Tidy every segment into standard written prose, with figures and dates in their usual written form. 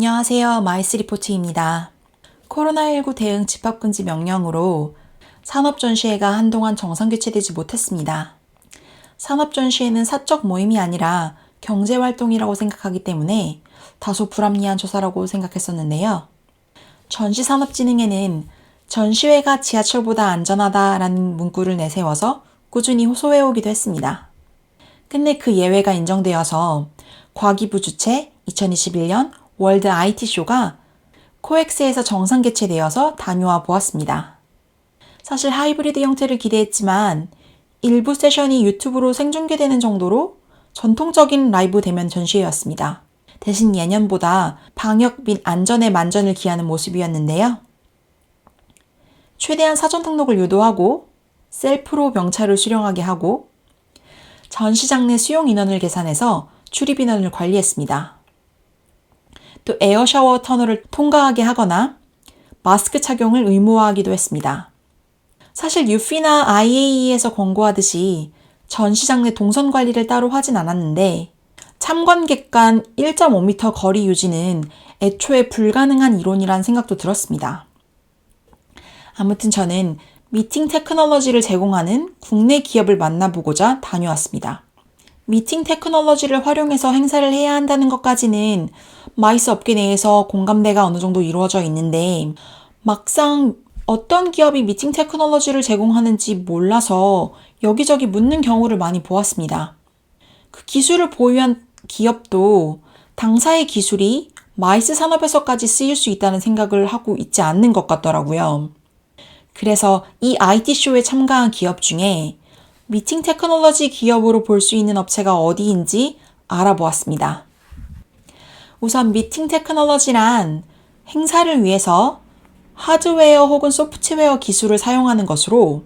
안녕하세요. 마이스 리포트입니다. 코로나19 대응 집합금지 명령으로 산업전시회가 한동안 정상개최되지 못했습니다. 산업전시회는 사적 모임이 아니라 경제활동이라고 생각하기 때문에 다소 불합리한 조사라고 생각했었는데요. 전시산업진흥회는 전시회가 지하철보다 안전하다라는 문구를 내세워서 꾸준히 호소해오기도 했습니다. 근데 그 예외가 인정되어서 과기부 주최 2021년 월드 IT쇼가 코엑스에서 정상 개최되어서 다녀와 보았습니다. 사실 하이브리드 형태를 기대했지만 일부 세션이 유튜브로 생중계되는 정도로 전통적인 라이브 대면 전시회였습니다. 대신 예년보다 방역 및 안전에 만전을 기하는 모습이었는데요. 최대한 사전 등록을 유도하고 셀프로 명찰을 수령하게 하고 전시장 내 수용 인원을 계산해서 출입 인원을 관리했습니다. 또 에어샤워 터널을 통과하게 하거나 마스크 착용을 의무화하기도 했습니다. 사실 유피나 IAE에서 권고하듯이 전시장 내 동선 관리를 따로 하진 않았는데 참관객 간 1.5m 거리 유지는 애초에 불가능한 이론이란 생각도 들었습니다. 아무튼 저는 미팅 테크놀로지를 제공하는 국내 기업을 만나보고자 다녀왔습니다. 미팅 테크놀로지를 활용해서 행사를 해야 한다는 것까지는 마이스 업계 내에서 공감대가 어느 정도 이루어져 있는데 막상 어떤 기업이 미팅 테크놀로지를 제공하는지 몰라서 여기저기 묻는 경우를 많이 보았습니다. 그 기술을 보유한 기업도 당사의 기술이 마이스 산업에서까지 쓰일 수 있다는 생각을 하고 있지 않는 것 같더라고요. 그래서 이 IT쇼에 참가한 기업 중에 미팅 테크놀로지 기업으로 볼 수 있는 업체가 어디인지 알아보았습니다. 우선 미팅 테크놀로지란 행사를 위해서 하드웨어 혹은 소프트웨어 기술을 사용하는 것으로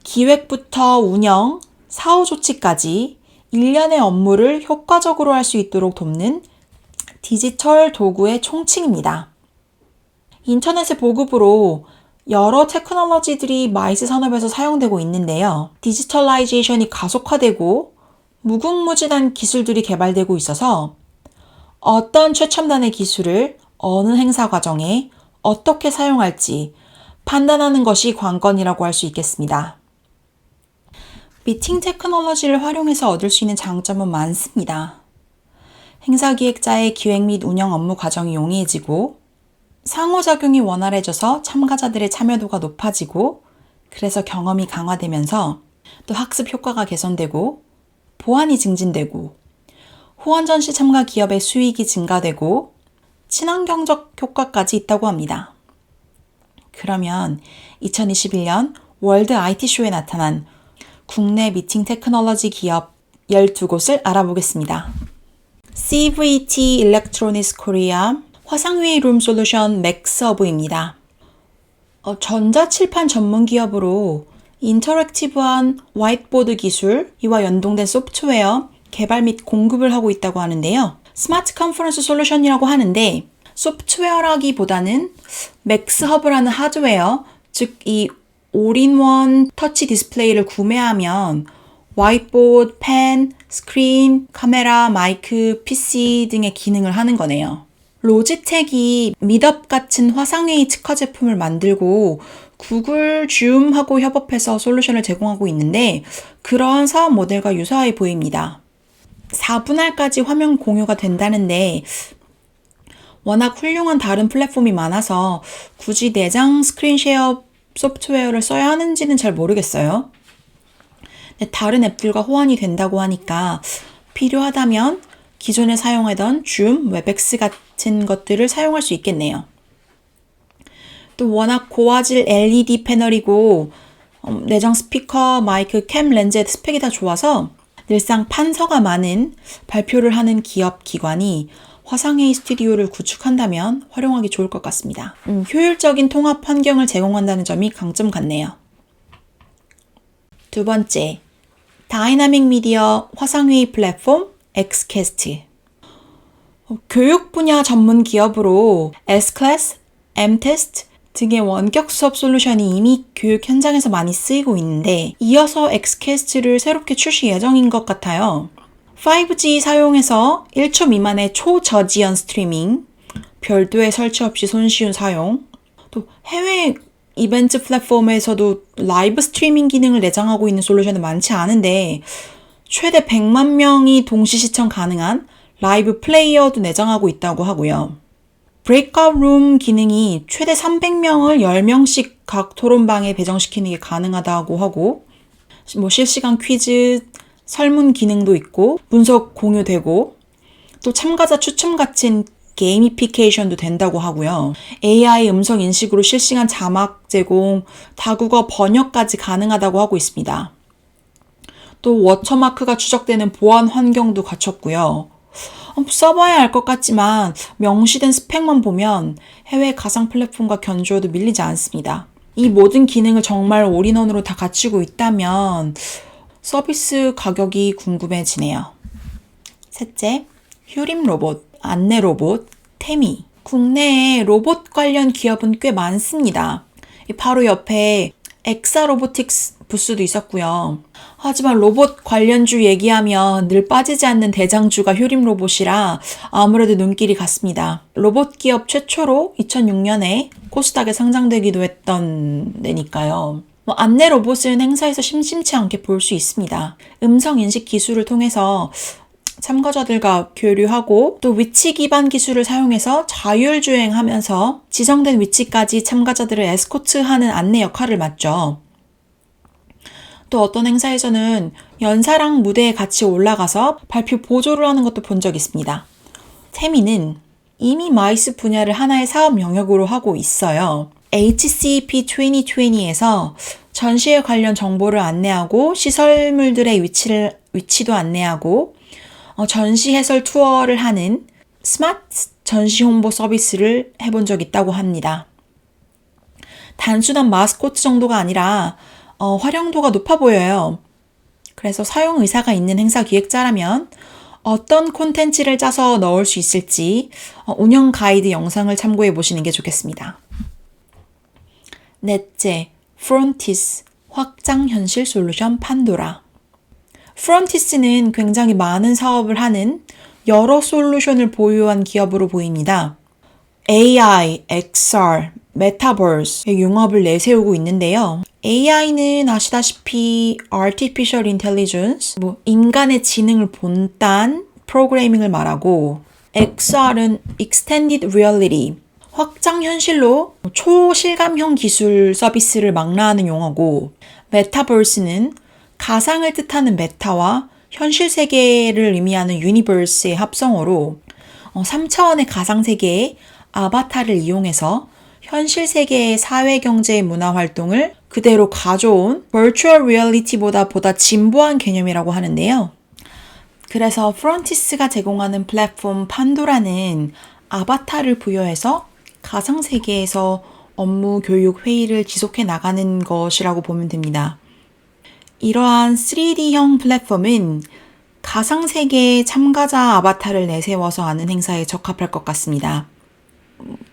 기획부터 운영, 사후 조치까지 일련의 업무를 효과적으로 할 수 있도록 돕는 디지털 도구의 총칭입니다. 인터넷의 보급으로 여러 테크놀로지들이 마이스 산업에서 사용되고 있는데요. 디지털라이제이션이 가속화되고 무궁무진한 기술들이 개발되고 있어서 어떤 최첨단의 기술을 어느 행사 과정에 어떻게 사용할지 판단하는 것이 관건이라고 할 수 있겠습니다. 미팅 테크놀로지를 활용해서 얻을 수 있는 장점은 많습니다. 행사 기획자의 기획 및 운영 업무 과정이 용이해지고 상호작용이 원활해져서 참가자들의 참여도가 높아지고 그래서 경험이 강화되면서 또 학습 효과가 개선되고 보안이 증진되고 호언전시 참가 기업의 수익이 증가되고 친환경적 효과까지 있다고 합니다. 그러면 2021년 월드 IT쇼에 나타난 국내 미팅 테크놀로지 기업 12곳을 알아보겠습니다. CVT Electronics Korea 화상회의 룸 솔루션 맥스허브입니다. 전자칠판 전문 기업으로 인터랙티브한 화이트보드 기술, 이와 연동된 소프트웨어 개발 및 공급을 하고 있다고 하는데요. 스마트 컨퍼런스 솔루션이라고 하는데 소프트웨어라기보다는 맥스허브라는 하드웨어, 즉 이 올인원 터치 디스플레이를 구매하면 화이트보드, 펜, 스크린, 카메라, 마이크, PC 등의 기능을 하는 거네요. 로지텍이 미덥 같은 화상회의 특화 제품을 만들고 구글 줌하고 협업해서 솔루션을 제공하고 있는데 그러한 사업 모델과 유사해 보입니다. 4분할까지 화면 공유가 된다는데 워낙 훌륭한 다른 플랫폼이 많아서 굳이 내장 스크린 쉐어 소프트웨어를 써야 하는지는 잘 모르겠어요. 근데 다른 앱들과 호환이 된다고 하니까 필요하다면 기존에 사용하던 줌, 웹엑스 같은 것들을 사용할 수 있겠네요. 또 워낙 고화질 LED 패널이고 내장 스피커, 마이크, 캠, 렌즈의 스펙이 다 좋아서 늘상 판서가 많은 발표를 하는 기업, 기관이 화상회의 스튜디오를 구축한다면 활용하기 좋을 것 같습니다. 효율적인 통합 환경을 제공한다는 점이 강점 같네요. 두 번째, 다이나믹 미디어 화상회의 플랫폼 엑스캐스트. 교육 분야 전문 기업으로 S클래스, M테스트 등의 원격 수업 솔루션이 이미 교육 현장에서 많이 쓰이고 있는데 이어서 엑스캐스트를 새롭게 출시 예정인 것 같아요. 5G 사용해서 1초 미만의 초저지연 스트리밍, 별도의 설치 없이 손쉬운 사용, 또 해외 이벤트 플랫폼에서도 라이브 스트리밍 기능을 내장하고 있는 솔루션은 많지 않은데 최대 100만 명이 동시 시청 가능한 라이브 플레이어도 내장하고 있다고 하고요. 브레이크아웃 룸 기능이 최대 300명을 10명씩 각 토론방에 배정시키는 게 가능하다고 하고 실시간 퀴즈, 설문 기능도 있고 문서 공유되고 또 참가자 추첨 같은 게이미피케이션도 된다고 하고요. AI 음성 인식으로 실시간 자막 제공, 다국어 번역까지 가능하다고 하고 있습니다. 또 워터마크가 추적되는 보안 환경도 갖췄고요. 써봐야 알 것 같지만 명시된 스펙만 보면 해외 가상 플랫폼과 견주어도 밀리지 않습니다. 이 모든 기능을 정말 올인원으로 다 갖추고 있다면 서비스 가격이 궁금해지네요. 셋째, 휴림 로봇, 안내 로봇, 태미. 국내에 로봇 관련 기업은 꽤 많습니다. 바로 옆에 엑사 로보틱스 부스도 있었고요. 하지만 로봇 관련주 얘기하면 늘 빠지지 않는 대장주가 휴림 로봇이라 아무래도 눈길이 갔습니다. 로봇 기업 최초로 2006년에 코스닥에 상장되기도 했던 데니까요. 안내 로봇은 행사에서 심심치 않게 볼 수 있습니다. 음성 인식 기술을 통해서 참가자들과 교류하고 또 위치 기반 기술을 사용해서 자율주행하면서 지정된 위치까지 참가자들을 에스코트하는 안내 역할을 맡죠. 또 어떤 행사에서는 연사랑 무대에 같이 올라가서 발표 보조를 하는 것도 본 적 있습니다. 태미는 이미 마이스 분야를 하나의 사업 영역으로 하고 있어요. HCP 2020에서 전시회 관련 정보를 안내하고 시설물들의 위치도 안내하고 전시 해설 투어를 하는 스마트 전시 홍보 서비스를 해본 적 있다고 합니다. 단순한 마스코트 정도가 아니라 활용도가 높아 보여요. 그래서 사용 의사가 있는 행사 기획자라면 어떤 콘텐츠를 짜서 넣을 수 있을지 운영 가이드 영상을 참고해 보시는 게 좋겠습니다. 넷째, 프론티스, 확장현실 솔루션 판도라. 프론티스는 굉장히 많은 사업을 하는 여러 솔루션을 보유한 기업으로 보입니다. AI, XR, 메타버스의 융합을 내세우고 있는데요. AI는 아시다시피 Artificial Intelligence, 인간의 지능을 본딴 프로그래밍을 말하고 XR은 Extended Reality, 확장현실로 초실감형 기술 서비스를 망라하는 용어고 메타버스는 가상을 뜻하는 메타와 현실 세계를 의미하는 유니버스의 합성어로 3차원의 가상 세계에 아바타를 이용해서 현실 세계의 사회, 경제, 문화 활동을 그대로 가져온 Virtual Reality보다 진보한 개념이라고 하는데요. 그래서 프론티스가 제공하는 플랫폼 판도라는 아바타를 부여해서 가상 세계에서 업무, 교육, 회의를 지속해 나가는 것이라고 보면 됩니다. 이러한 3D형 플랫폼은 가상세계의 참가자 아바타를 내세워서 하는 행사에 적합할 것 같습니다.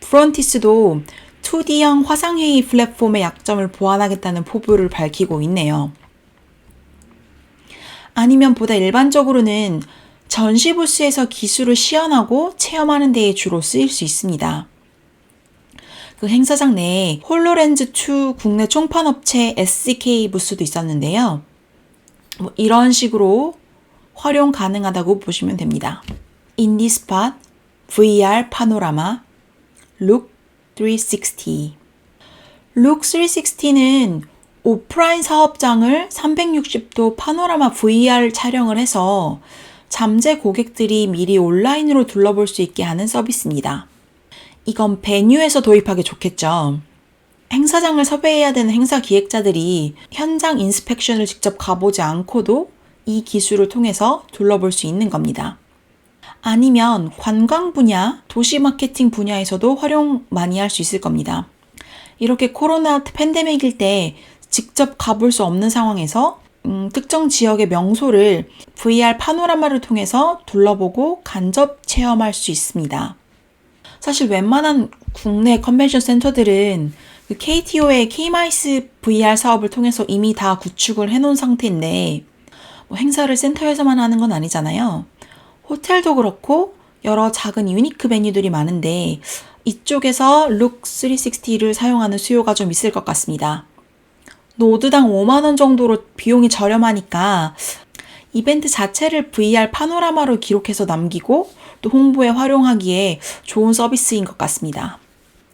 프론티스도 2D형 화상회의 플랫폼의 약점을 보완하겠다는 포부를 밝히고 있네요. 아니면 보다 일반적으로는 전시 부스에서 기술을 시연하고 체험하는 데에 주로 쓰일 수 있습니다. 그 행사장 내에 홀로렌즈2 국내 총판업체 SCK 부스도 있었는데요. 이런 식으로 활용 가능하다고 보시면 됩니다. 인디스팟, VR 파노라마, 룩 360. 룩 360는 오프라인 사업장을 360도 파노라마 VR 촬영을 해서 잠재 고객들이 미리 온라인으로 둘러볼 수 있게 하는 서비스입니다. 이건 베뉴에서 도입하기 좋겠죠. 행사장을 섭외해야 되는 행사 기획자들이 현장 인스펙션을 직접 가보지 않고도 이 기술을 통해서 둘러볼 수 있는 겁니다. 아니면 관광 분야, 도시 마케팅 분야에서도 활용 많이 할 수 있을 겁니다. 이렇게 코로나 팬데믹일 때 직접 가볼 수 없는 상황에서 특정 지역의 명소를 VR 파노라마를 통해서 둘러보고 간접 체험할 수 있습니다. 사실 웬만한 국내 컨벤션 센터들은 KTO의 K-MICE VR 사업을 통해서 이미 다 구축을 해놓은 상태인데 행사를 센터에서만 하는 건 아니잖아요. 호텔도 그렇고 여러 작은 유니크 메뉴들이 많은데 이쪽에서 룩 360를 사용하는 수요가 좀 있을 것 같습니다. 노드당 5만 원 정도로 비용이 저렴하니까 이벤트 자체를 VR 파노라마로 기록해서 남기고 또 홍보에 활용하기에 좋은 서비스인 것 같습니다.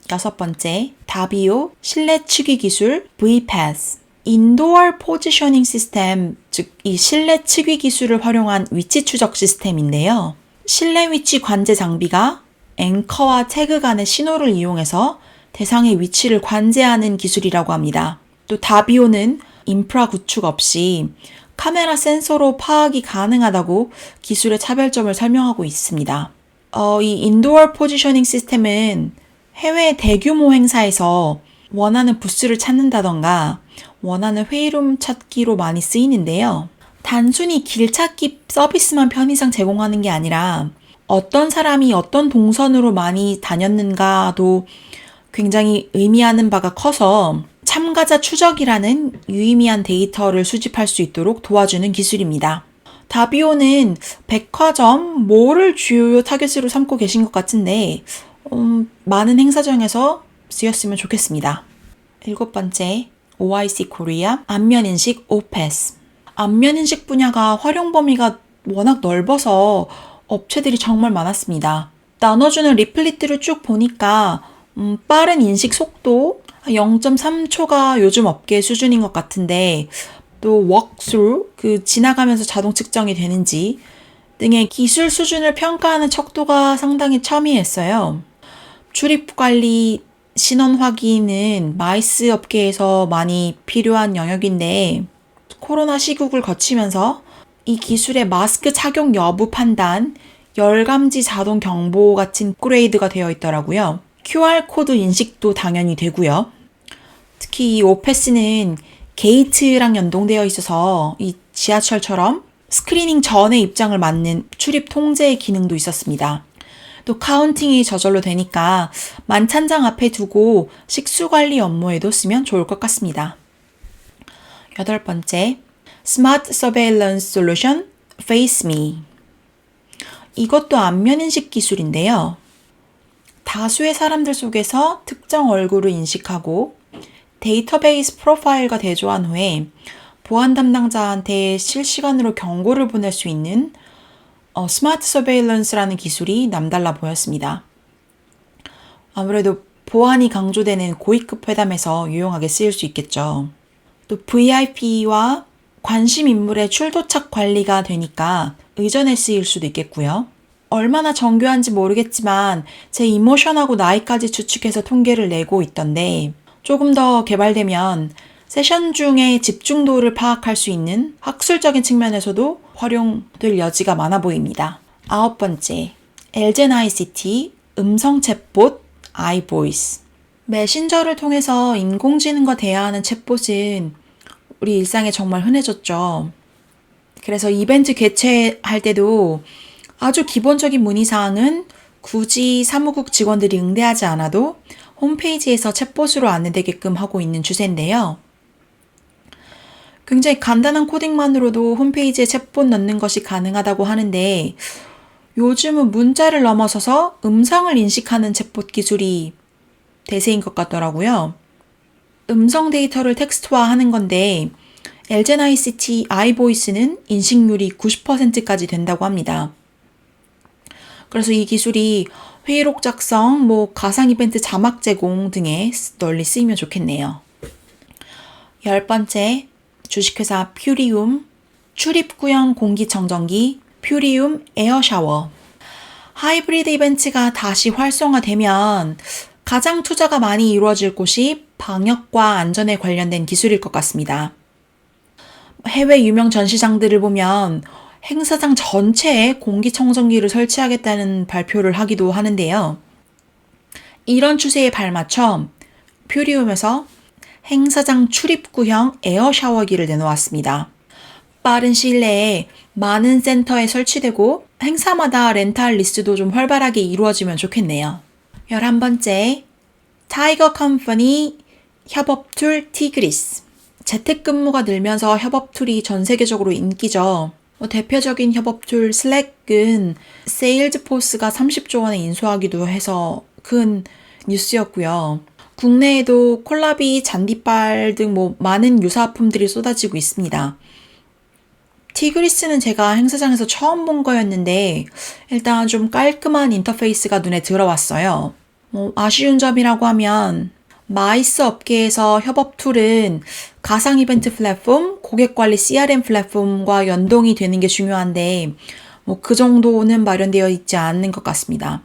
6번째, 다비오 실내 측위 기술 VPAS 인도어 포지셔닝 시스템, 즉 이 실내 측위 기술을 활용한 위치 추적 시스템인데요. 실내 위치 관제 장비가 앵커와 태그 간의 신호를 이용해서 대상의 위치를 관제하는 기술이라고 합니다. 또 다비오는 인프라 구축 없이 카메라 센서로 파악이 가능하다고 기술의 차별점을 설명하고 있습니다. 이 인도어 포지셔닝 시스템은 해외 대규모 행사에서 원하는 부스를 찾는다던가 원하는 회의룸 찾기로 많이 쓰이는데요. 단순히 길 찾기 서비스만 편의상 제공하는 게 아니라 어떤 사람이 어떤 동선으로 많이 다녔는가도 굉장히 의미하는 바가 커서 참가자 추적이라는 유의미한 데이터를 수집할 수 있도록 도와주는 기술입니다. 다비오는 백화점, 몰을 주요 타겟으로 삼고 계신 것 같은데 많은 행사장에서 쓰였으면 좋겠습니다. 7번째, OIC 코리아 안면인식 OPAS. 안면인식 분야가 활용 범위가 워낙 넓어서 업체들이 정말 많았습니다. 나눠주는 리플릿들을 쭉 보니까 빠른 인식 속도 0.3초가 요즘 업계 수준인 것 같은데 또 walkthrough, 지나가면서 자동 측정이 되는지 등의 기술 수준을 평가하는 척도가 상당히 첨예했어요. 출입 관리, 신원 확인은 마이스 업계에서 많이 필요한 영역인데 코로나 시국을 거치면서 이 기술의 마스크 착용 여부 판단, 열감지 자동 경보 같은 업그레이드가 되어 있더라고요. QR코드 인식도 당연히 되고요. 특히 이 오패스는 게이트랑 연동되어 있어서 이 지하철처럼 스크리닝 전에 입장을 맞는 출입 통제 기능도 있었습니다. 또 카운팅이 저절로 되니까 만찬장 앞에 두고 식수 관리 업무에도 쓰면 좋을 것 같습니다. 8번째, 스마트 서베일런스 솔루션 FaceMe. 이것도 안면인식 기술인데요. 다수의 사람들 속에서 특정 얼굴을 인식하고 데이터베이스 프로파일과 대조한 후에 보안 담당자한테 실시간으로 경고를 보낼 수 있는 스마트 서베일런스라는 기술이 남달라 보였습니다. 아무래도 보안이 강조되는 고위급 회담에서 유용하게 쓰일 수 있겠죠. 또 VIP와 관심 인물의 출도착 관리가 되니까 의전에 쓰일 수도 있겠고요. 얼마나 정교한지 모르겠지만 제 이모션하고 나이까지 추측해서 통계를 내고 있던데 조금 더 개발되면 세션 중에 집중도를 파악할 수 있는 학술적인 측면에서도 활용될 여지가 많아 보입니다. 9번째, LGN ICT 음성 챗봇 iVoice. 메신저를 통해서 인공지능과 대화하는 챗봇은 우리 일상에 정말 흔해졌죠. 그래서 이벤트 개최할 때도 아주 기본적인 문의사항은 굳이 사무국 직원들이 응대하지 않아도 홈페이지에서 챗봇으로 안내되게끔 하고 있는 추세인데요. 굉장히 간단한 코딩만으로도 홈페이지에 챗봇 넣는 것이 가능하다고 하는데 요즘은 문자를 넘어서서 음성을 인식하는 챗봇 기술이 대세인 것 같더라고요. 음성 데이터를 텍스트화하는 건데 LGN ICT iVoice는 인식률이 90%까지 된다고 합니다. 그래서 이 기술이 회의록 작성, 가상 이벤트 자막 제공 등에 널리 쓰이면 좋겠네요. 10번째, 주식회사 퓨리움 출입구형 공기청정기 퓨리움 에어샤워. 하이브리드 이벤트가 다시 활성화되면 가장 투자가 많이 이루어질 곳이 방역과 안전에 관련된 기술일 것 같습니다. 해외 유명 전시장들을 보면 행사장 전체에 공기청정기를 설치하겠다는 발표를 하기도 하는데요. 이런 추세에 발맞춰 퓨리움에서 행사장 출입구형 에어샤워기를 내놓았습니다. 빠른 시일 내에 많은 센터에 설치되고 행사마다 렌탈 리스도 좀 활발하게 이루어지면 좋겠네요. 11번째, 타이거 컴퍼니 협업툴 티그리스. 재택근무가 늘면서 협업툴이 전 세계적으로 인기죠. 대표적인 협업 툴 슬랙은 세일즈포스가 30조 원에 인수하기도 해서 큰 뉴스였고요. 국내에도 콜라비, 잔디빨 등 많은 유사품들이 쏟아지고 있습니다. 티그리스는 제가 행사장에서 처음 본 거였는데 일단 좀 깔끔한 인터페이스가 눈에 들어왔어요. 아쉬운 점이라고 하면 마이스 업계에서 협업 툴은 가상 이벤트 플랫폼, 고객 관리 CRM 플랫폼과 연동이 되는 게 중요한데 그 정도는 마련되어 있지 않는 것 같습니다.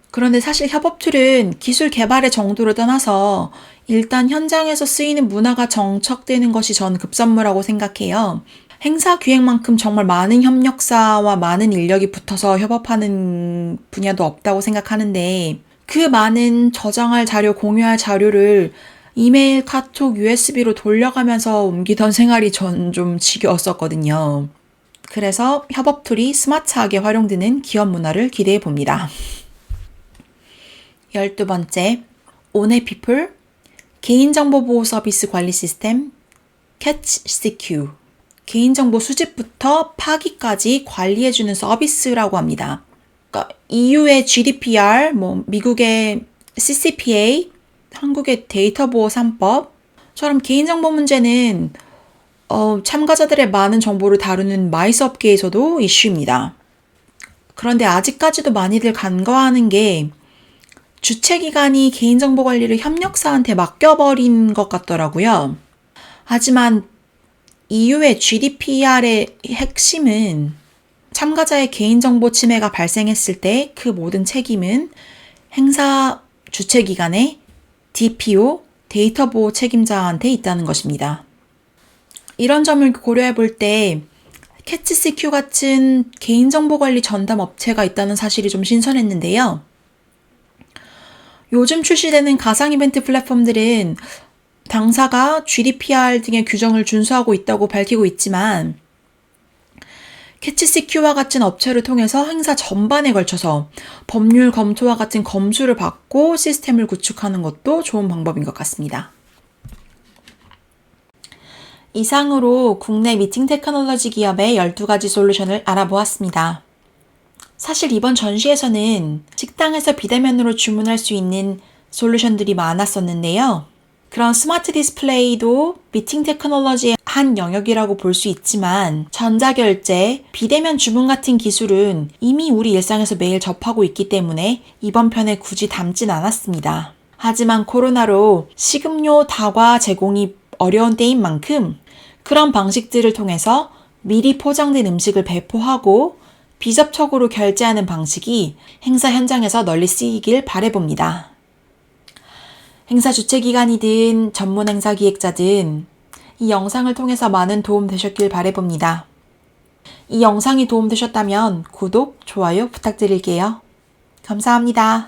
그런데 사실 협업 툴은 기술 개발의 정도를 떠나서 일단 현장에서 쓰이는 문화가 정착되는 것이 전 급선무라고 생각해요. 행사 기획만큼 정말 많은 협력사와 많은 인력이 붙어서 협업하는 분야도 없다고 생각하는데 그 많은 저장할 자료, 공유할 자료를 이메일, 카톡, USB로 돌려가면서 옮기던 생활이 전 좀 지겨웠었거든요. 그래서 협업 툴이 스마트하게 활용되는 기업 문화를 기대해 봅니다. 12번째, 온해피플 개인정보 보호 서비스 관리 시스템 CatchCQ 개인정보 수집부터 파기까지 관리해주는 서비스라고 합니다. 그러니까 EU의 GDPR, 미국의 CCPA, 한국의 데이터보호 3법처럼 개인정보 문제는 참가자들의 많은 정보를 다루는 마이스 업계에서도 이슈입니다. 그런데 아직까지도 많이들 간과하는 게 주최기관이 개인정보 관리를 협력사한테 맡겨버린 것 같더라고요. 하지만 EU의 GDPR의 핵심은 참가자의 개인정보 침해가 발생했을 때 그 모든 책임은 행사 주최기관의 DPO, 데이터 보호 책임자한테 있다는 것입니다. 이런 점을 고려해 볼 때 CatchCQ 같은 개인정보 관리 전담 업체가 있다는 사실이 좀 신선했는데요. 요즘 출시되는 가상 이벤트 플랫폼들은 당사가 GDPR 등의 규정을 준수하고 있다고 밝히고 있지만 CatchCQ와 같은 업체를 통해서 행사 전반에 걸쳐서 법률 검토와 같은 검수를 받고 시스템을 구축하는 것도 좋은 방법인 것 같습니다. 이상으로 국내 미팅 테크놀로지 기업의 12가지 솔루션을 알아보았습니다. 사실 이번 전시에서는 식당에서 비대면으로 주문할 수 있는 솔루션들이 많았었는데요. 그런 스마트 디스플레이도 미팅 테크놀로지의 한 영역이라고 볼 수 있지만 전자결제, 비대면 주문 같은 기술은 이미 우리 일상에서 매일 접하고 있기 때문에 이번 편에 굳이 담진 않았습니다. 하지만 코로나로 식음료 다과 제공이 어려운 때인 만큼 그런 방식들을 통해서 미리 포장된 음식을 배포하고 비접촉으로 결제하는 방식이 행사 현장에서 널리 쓰이길 바라봅니다. 행사 주최기관이든 전문 행사 기획자든 이 영상을 통해서 많은 도움 되셨길 바라봅니다. 이 영상이 도움되셨다면 구독, 좋아요 부탁드릴게요. 감사합니다.